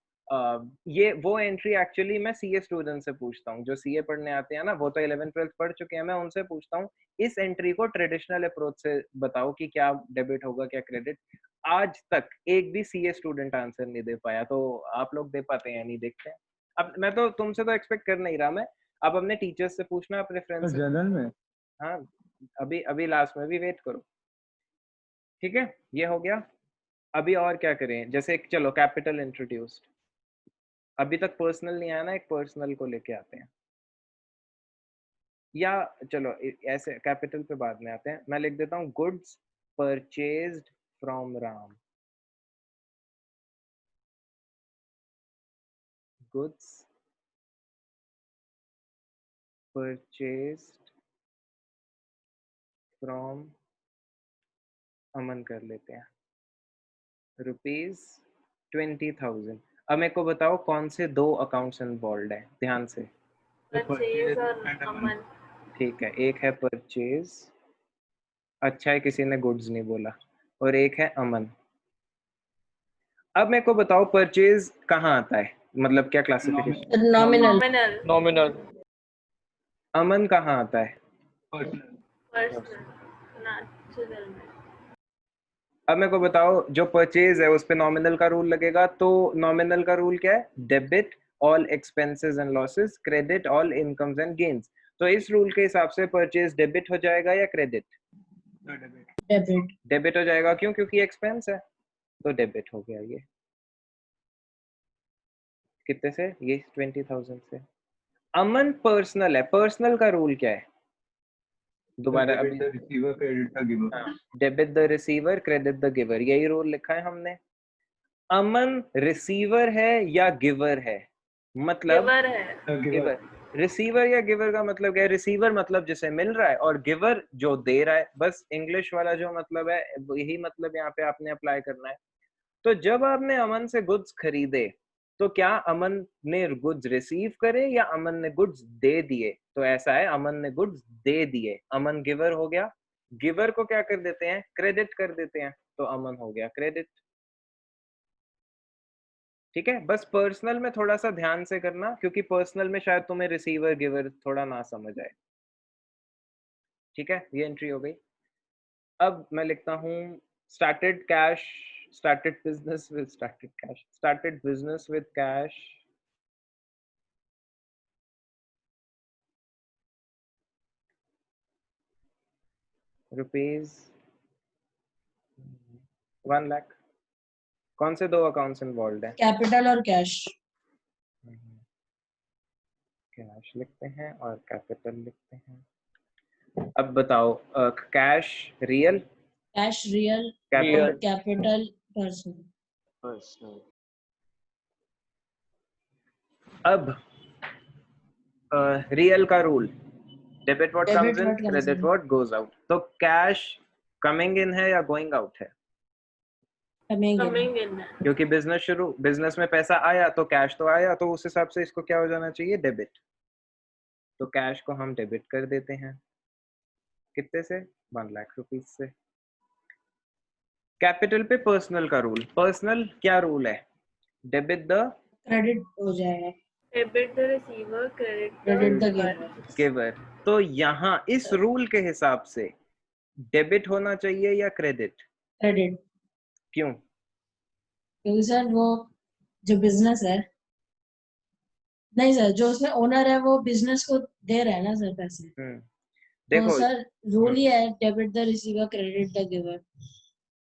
ये वो एंट्री एक्चुअली मैं सीए स्टूडेंट से पूछता हूँ, जो सीए पढ़ने आते हैं ना, वो तो 11th-12th पढ़ चुके हैं, मैं उनसे पूछता हूँ इस एंट्री को ट्रेडिशनल अप्रोच से बताओ कि क्या डेबिट होगा क्या क्रेडिट। आज तक एक भी सीए स्टूडेंट आंसर नहीं दे पाया, तो आप लोग दे पाते हैं नहीं, देखते हैं। अब मैं तो तुमसे तो एक्सपेक्ट कर नहीं रहा मैं, अब अपने टीचर्स से पूछना, अपने तो फ्रेंड्स से। जनरल में हाँ, अभी अभी लास्ट में भी वेट करो, ठीक है? ये हो गया। अभी और क्या करें, जैसे एक चलो कैपिटल इंट्रोड्यूस्ड, अभी तक पर्सनल नहीं आया ना, एक पर्सनल को लेके आते हैं। या चलो ऐसे कैपिटल पे बाद में आते हैं, मैं लिख देता हूँ goods purchased from Ram. Goods purchased from, Aman कर लेते हैं, ₹20,000। अब मेरे को बताओ कौन से दो अकाउंट्स इन्वॉल्व है, ध्यान से। परचेज और अमन। ठीक है, एक है परचेज, अच्छा है किसी ने गुड्स नहीं बोला, और एक है अमन। अब मेरे को बताओ परचेज कहाँ आता है, मतलब क्या क्लासिफिकेशन? नॉमिनल। नॉमिनल। नॉमिनल। अमन कहाँ आता है? पर्सनल। पर्सनल। नेचुरल में। अब मेरे को बताओ जो परचेज है उस पे नॉमिनल का रूल लगेगा, तो नॉमिनल का रूल क्या है? Debit all expenses and losses, credit all incomes and gains. तो इस रूल के हिसाब से परचेज डेबिट हो जाएगा या क्रेडिट? डेबिट। डेबिट हो जाएगा, क्यों? क्योंकि एक्सपेंस है, तो डेबिट हो गया ये। कितने से? ये 20,000 से। अमन पर्सनल है, पर्सनल का रूल क्या है? दोबारा अभी, रिसीवर क्रेडिट द गिवर। हाँ, debit the receiver credit the giver, यही रूल लिखा है हमने। अमन रिसीवर है या गिवर है? मतलब गिवर है। गिवर। रिसीवर या गिवर का मतलब क्या है? रिसीवर मतलब जिसे मिल रहा है, और गिवर जो दे रहा है। बस इंग्लिश वाला जो मतलब है, यही मतलब यहाँ पे आपने अप्लाई करना है। तो जब आपने अमन से गुड्स खरीदे, तो क्या अमन ने गुड्स रिसीव करे या अमन ने गुड्स दे दिए? तो ऐसा है, अमन ने गुड्स दे दिए, अमन गिवर हो गया। गिवर को क्या कर देते हैं? क्रेडिट कर देते हैं, तो अमन हो गया क्रेडिट। ठीक है, बस पर्सनल में थोड़ा सा ध्यान से करना, क्योंकि पर्सनल में शायद तुम्हें रिसीवर गिवर थोड़ा ना समझ आए। ठीक है, ये एंट्री हो गई। अब मैं लिखता हूँ started cash, started business with started cash, started business with cash rupees 1 lakh. कौन से दो अकाउंट्स इन्वॉल्व है? कैपिटल और कैश। कैश लिखते हैं और कैपिटल लिखते हैं। अब बताओ, cash real, cash real, capital capital personal. Personal. अब रियल का rule, debit what comes in, credit what goes out. तो कैश कमिंग इन है या गोइंग आउट है? कमिंग इन है। क्योंकि बिजनेस में पैसा आया तो कैश तो आया, तो उस हिसाब से इसको क्या हो जाना चाहिए? डेबिट। तो कैश को हम डेबिट कर देते हैं, कितने से? 1 लाख रुपीज से। कैपिटल पे पर्सनल का रूल, पर्सनल क्या रूल है? डेबिट द क्रेडिट हो जाएगा। Debit the receiver credit credit the the giver. Giver. तो यहाँ इस रूल के हिसाब से डेबिट होना चाहिए या क्रेडिट? क्रेडिट। क्यों? क्योंकि सर वो जो बिजनेस है, नहीं सर, जो उसमें ओनर है वो बिजनेस को दे रहा है ना सर पैसे। देखो सर रूल ही है, debit the receiver credit the giver.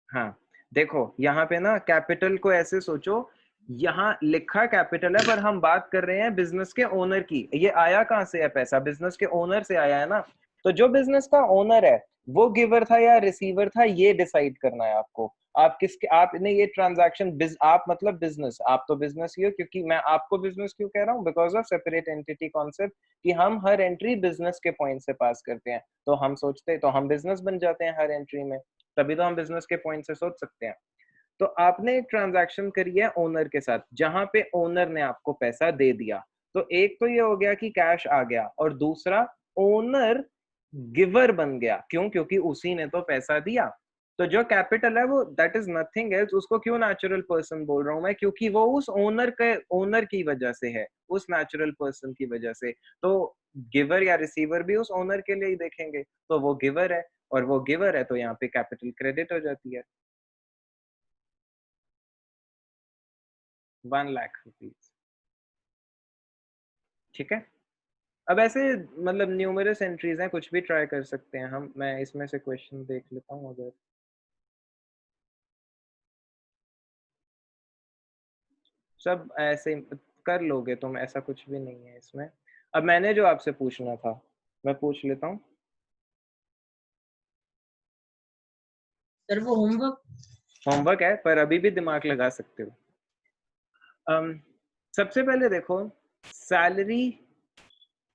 हाँ देखो यहाँ पे ना कैपिटल को ऐसे सोचो, यहाँ लिखा कैपिटल है पर हम बात कर रहे हैं बिजनेस के ओनर की। ये आया कहाँ से है पैसा? बिजनेस के ओनर से आया है ना। तो जो बिजनेस का ओनर है वो गिवर था या रिसीवर था, ये डिसाइड करना है आपको। आप किसके, आपने ये ट्रांजैक्शन, आप मतलब बिजनेस, आप तो बिजनेस ही हो, क्योंकि मैं आपको बिजनेस क्यों कह रहा हूँ, because of separate entity concept, कि हम हर एंट्री बिजनेस के पॉइंट से पास करते हैं, तो हम सोचते तो हम बिजनेस बन जाते हैं हर एंट्री में, तभी तो हम बिजनेस के पॉइंट से सोच सकते हैं। तो आपने एक ट्रांजैक्शन करी है ओनर के साथ, जहां पे ओनर ने आपको पैसा दे दिया। तो एक तो ये हो गया कि कैश आ गया, और दूसरा ओनर गिवर बन गया। क्यों? क्योंकि उसी ने तो पैसा दिया। तो जो कैपिटल है वो दैट इज नथिंग एल्स। उसको क्यों नेचुरल पर्सन बोल रहा हूं मैं? क्योंकि वो उस ओनर की वजह से है, उस नेचुरल पर्सन की वजह से। तो गिवर या रिसीवर भी उस ओनर के लिए ही देखेंगे, तो वो गिवर है, और वो गिवर है तो यहाँ पे कैपिटल क्रेडिट हो जाती है 1 लाख रुपीज। ठीक है, अब ऐसे मतलब न्यूमरस एंट्रीज हैं, कुछ भी ट्राई कर सकते हैं हम। मैं इसमें से क्वेश्चन देख लेता हूँ, अगर सब ऐसे कर लोगे तुम, ऐसा कुछ भी नहीं है इसमें। अब मैंने जो आपसे पूछना था मैं पूछ लेता हूँ। सर वो होमवर्क है पर अभी भी दिमाग लगा सकते हो। सबसे पहले देखो, सैलरी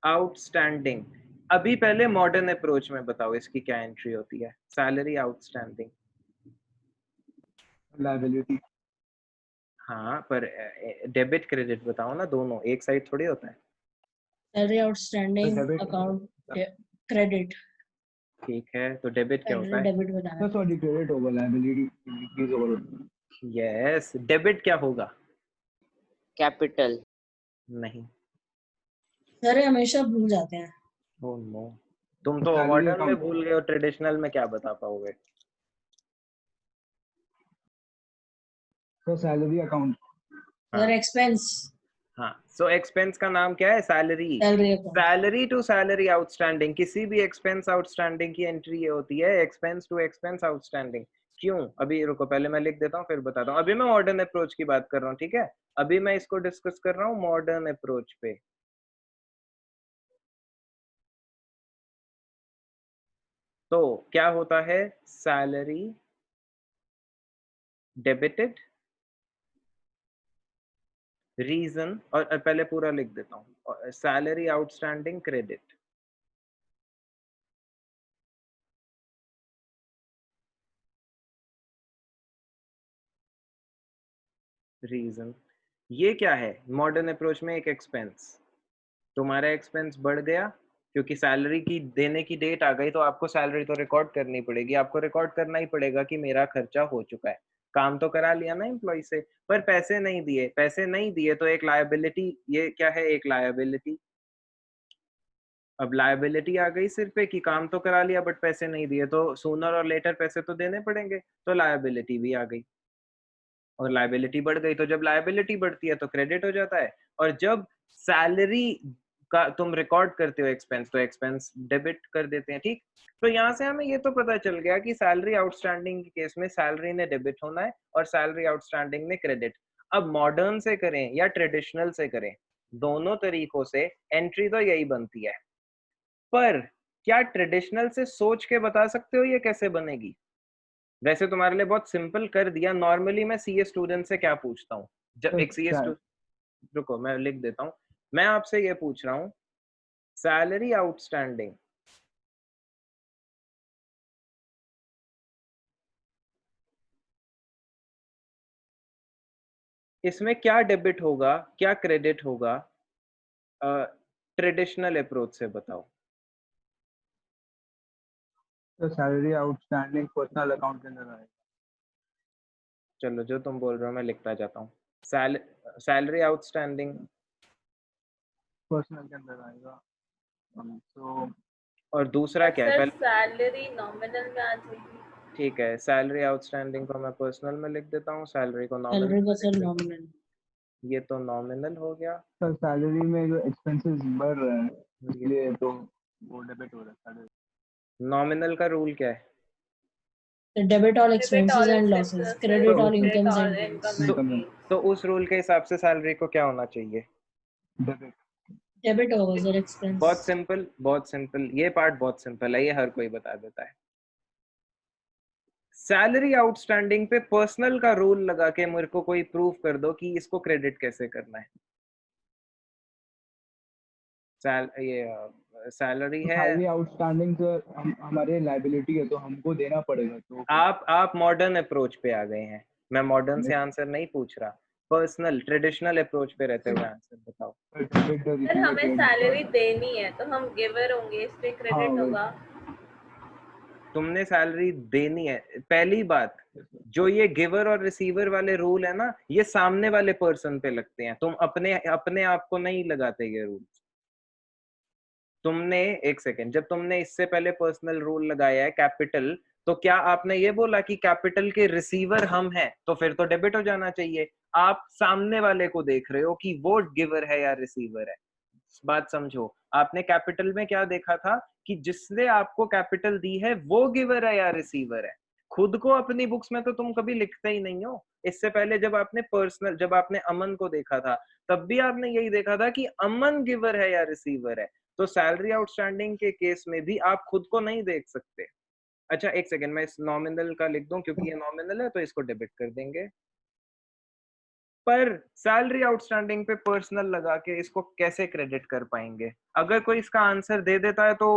आउटस्टैंडिंग। अभी पहले मॉडर्न अप्रोच में बताओ इसकी क्या एंट्री होती है, सैलरी आउटस्टैंडिंग। लायबिलिटी। हाँ पर डेबिट क्रेडिट बताओ ना, दोनों एक साइड थोड़ी होता है। Salary outstanding debit. Account credit, ठीक है, तो डेबिट क्या होता है? डेबिट बनाना। सॉरी, क्रेडिट होगा, लायबिलिटी इंक्रीज होगा। यस, डेबिट क्या होगा? कैपिटल। नहीं। सर ये हमेशा भूल जाते हैं। ओह नो, तुम तो सैलरी मॉडर्न में अकाउंट। भूल गए हो, ट्रेडिशनल में क्या बता पाओगे? तो सैलरी अकाउंट। Sir expense. हाँ, सो एक्सपेंस का नाम क्या है? Salary. Salary account. Salary to salary outstanding, किसी भी एक्सपेंस आउटस्टैंडिंग की एंट्री ये होती है, एक्सपेंस टू एक्सपेंस आउटस्टैंडिंग। क्यों? अभी रुको, पहले मैं लिख देता हूँ फिर बताता हूँ। अभी मैं मॉडर्न अप्रोच की बात कर रहा हूँ, ठीक है? अभी मैं इसको डिस्कस कर रहा हूँ मॉडर्न अप्रोच पे। तो क्या होता है? सैलरी डेबिटेड, रीजन, और पहले पूरा लिख देता हूँ, सैलरी आउटस्टैंडिंग क्रेडिट। रीजन ये क्या है? मॉडर्न अप्रोच में एक एक्सपेंस, तुम्हारा एक्सपेंस बढ़ गया क्योंकि सैलरी की देने की डेट आ गई, तो आपको सैलरी तो रिकॉर्ड करनी पड़ेगी, आपको रिकॉर्ड करना ही पड़ेगा कि मेरा खर्चा हो चुका है। काम तो करा लिया ना एम्प्लॉय से, पर पैसे नहीं दिए, पैसे नहीं दिए तो एक लायबिलिटी। ये क्या है? एक लायबिलिटी। अब लायबिलिटी आ गई सिर पे कि काम तो करा लिया बट पैसे नहीं दिए, तो सूनर और लेटर पैसे तो देने पड़ेंगे, तो लायबिलिटी भी आ गई, और लायबिलिटी बढ़ गई। तो जब लायबिलिटी बढ़ती है तो क्रेडिट हो जाता है, और जब सैलरी का तुम रिकॉर्ड करते हो एक्सपेंस, तो एक्सपेंस डेबिट कर देते हैं। ठीक, तो यहाँ से हमें ये तो पता चल गया कि सैलरी आउटस्टैंडिंग के केस में सैलरी ने डेबिट होना है और सैलरी आउटस्टैंडिंग ने क्रेडिट। अब मॉडर्न से करें या ट्रेडिशनल से करें, दोनों तरीकों से एंट्री तो यही बनती है। पर क्या ट्रेडिशनल से सोच के बता सकते हो ये कैसे बनेगी? वैसे तुम्हारे लिए बहुत सिंपल कर दिया। नॉर्मली मैं सीए स्टूडेंट से क्या पूछता हूँ, जब एक सीए स्टूडेंट, रुको मैं लिख देता हूँ, मैं आपसे ये पूछ रहा हूँ, सैलरी आउटस्टैंडिंग इसमें क्या डेबिट होगा, क्या क्रेडिट होगा? ट्रेडिशनल अप्रोच से बताओ। तो सैलरी आउटस्टैंडिंग पर्सनल अकाउंट के अंदर आएगा। चलो जो तुम बोल रहे हो मैं लिखता जाता हूँ। सैलरी आउटस्टैंडिंग पर्सनल के अंदर आएगा। तो और दूसरा क्या है? सर पहले सैलरी नॉमिनल में आ जाएगी। ठीक है, सैलरी आउटस्टैंडिंग को मैं पर्सनल में लिख देता हूँ, सैलरी को नॉमिनल सैलरी का में सर लिख देता नॉमिनल। हूँ। ये तो नॉमिनल हो गया। सर सैलरी में जो एक्सपेंसेस बढ़ रहे हैं ये इसलिए तो वो डेबिट हो रहा है सैलरी। नॉमिनल का रूल क्या है? Debit all Debit expenses all and expenses losses, and credit all credit incomes all and income gains. and Income. gains. तो उस रूल के हिसाब से सैलरी को क्या होना चाहिए? डेबिट। डेबिट होगा सर एक्सपेंस। बहुत सिंपल, ये पार्ट बहुत सिंपल है, ये हर कोई बता देता है। सैलरी आउटस्टैंडिंग पे पर्सनल का रूल लगा के मेरे को कोई प्रूफ कर दो कि इसको क्रेडिट कैसे करना है। सैलरी है, सैलरी आउटस्टैंडिंग सर हमारे लायबिलिटी है तो हमको देना पड़ेगा। तो आप मॉडर्न अप्रोच पे आ गए हैं। मैं मॉडर्न से आंसर नहीं पूछ रहा, पर्सनल ट्रेडिशनल अप्रोच पे रहते हुए आंसर बताओ। सर हमें सैलरी देनी है तो हम गिवर होंगे, इस पे क्रेडिट हाँ, होगा। तुमने सैलरी देनी है, पहली बात जो ये गिवर और रिसीवर वाले रूल है ना, ये सामने वाले पर्सन पे लगते हैं, तुम अपने अपने आप को नहीं लगाते ये रूल। तुमने एक सेकेंड, जब तुमने इससे पहले पर्सनल रूल लगाया है कैपिटल, तो क्या आपने ये बोला कि कैपिटल के रिसीवर हम हैं, तो फिर तो डेबिट हो जाना चाहिए। आप सामने वाले को देख रहे हो कि वो गिवर है या रिसीवर है। बात समझो, आपने कैपिटल में क्या देखा था कि जिसने आपको कैपिटल दी है वो गिवर है या रिसीवर है। खुद को अपनी बुक्स में तो तुम कभी लिखते ही नहीं हो। इससे पहले जब आपने अमन को देखा था, तब भी आपने यही देखा था कि अमन गिवर है या रिसीवर है। तो सैलरी आउटस्टैंडिंग के केस में भी आप खुद को नहीं देख सकते। अच्छा एक सेकेंड, मैं इस नॉमिनल का लिख दूं, क्योंकि ये नॉमिनल है तो इसको डेबिट कर देंगे। पर सैलरी आउटस्टैंडिंग पे पर्सनल लगा के इसको कैसे क्रेडिट कर पाएंगे? अगर कोई इसका आंसर दे देता है तो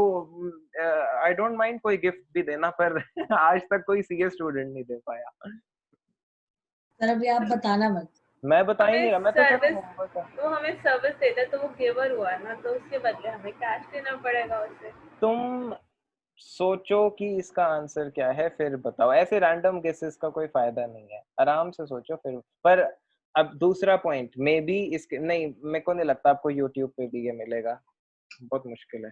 आई डोंट माइंड कोई गिफ्ट भी देना, पर आज तक कोई सीए स्टूडेंट नहीं दे पाया। सर अभी आप बताना मत। मैं बता ही नहीं रहा, मैं तो कह रहा हूँ सर्विस, होमवर्क है। वो हमें सर्विस देता है तो वो गिवर हुआ ना, तो उसके बदले हमें कैश देना पड़ेगा उसे। तुम सोचो कि इसका आंसर क्या है, फिर बताओ। ऐसे रैंडम गेसेस का कोई फायदा नहीं है, आराम से सोचो फिर। पर अब दूसरा पॉइंट, मे बी इसके नहीं, मेरे को नहीं लगता आपको यूट्यूब पे भी ये मिलेगा, बहुत मुश्किल है।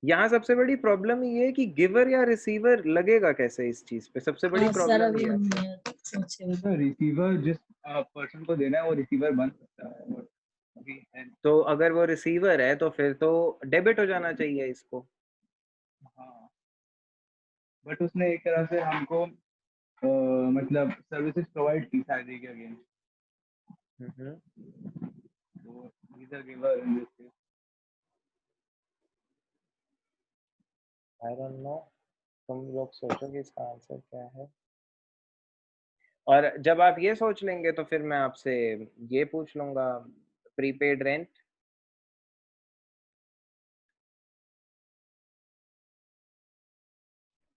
यहाँ सबसे बड़ी प्रॉब्लम ये है कि गिवर या रिसीवर लगेगा कैसे इस चीज पे, सबसे बड़ी हाँ सर प्रॉब्लम अभी ये है। हम सोचे हुए। रिसीवर जिस पर्सन को देना है वो रिसीवर बन सकता है। अभी है। तो अगर वो रिसीवर है तो फिर तो डेबिट हो जाना चाहिए इसको। हाँ, बट उसने एक तरह से हमको मतलब सर्विसेज प्रोवाइड की सैलरी के अगेंस्ट, तो is a giver in this case. I don't know, तुम लोग सोचो कि इसका आंसर क्या है। और जब आप ये सोच लेंगे तो फिर मैं आपसे ये पूछ लूंगा, प्रीपेड रेंट।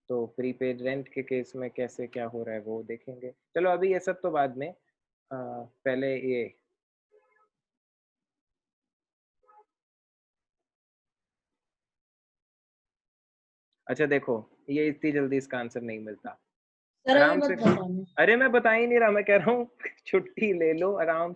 तो प्रीपेड रेंट के केस में कैसे क्या हो रहा है वो देखेंगे। चलो अभी ये सब तो बाद में, पहले ये अच्छा देखो, ये इतनी जल्दी इसका आंसर नहीं मिलता। सर अभी आराम मत से, बताना। अरे मैं बता ही नहीं रहा, मैं कह रहा हूँ छुट्टी ले लो आराम से।